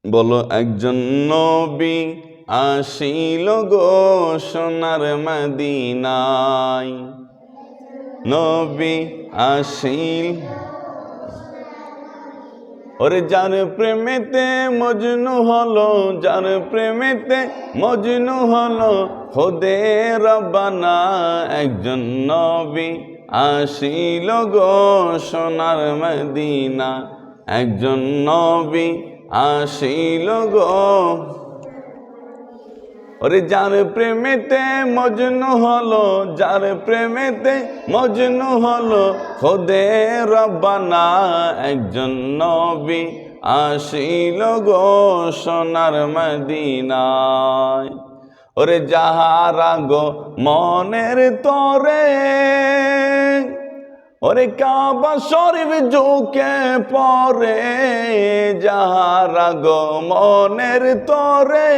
বলো একজন নবী আসিল গো সোনার মদিনায়, নবী আসিল। ওরে যার প্রেমেতে মজনু হলো, যার প্রেমেতে মজনু হলো খোদে রব্বানা। একজন নবী আসিল গো সোনার মদিনা, একজন নবী আসিল গো। ওরে যার প্রেমেতে মজনু হলো, যার প্রেমেতে মজনু হলো খোদে রব্বানা। একজন নবী আসিল গো সোনার মদিনায়। ওরে যাহারা গো মনের তরে, ওরে কাবা শরীফ ঝুঁকে পড়ে, যাহারা গো মনের তরে,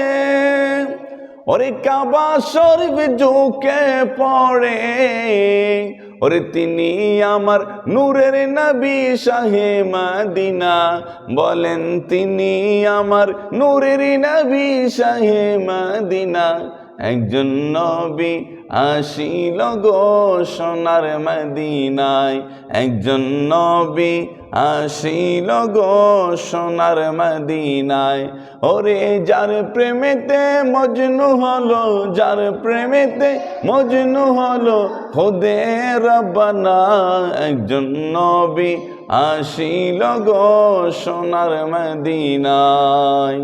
ওরে কাবা শরীফ ঝুঁকে পড়ে। ওরে তিনি আমার নূরের নবী শাহে মদিনা, বলেন তিনি আমার নূরের নবী শাহে মদিনা। একজন নবী আসিল গো সোনার মদিনায়, একজন নবী আসিল গো সোনার মদিনায়। ওরে যার প্রেমেতে মজনু হলো, যার প্রেমেতে মজনু হলো খোদে রব্বানা। একজন নবী আসিল গো সোনার মদিনায়।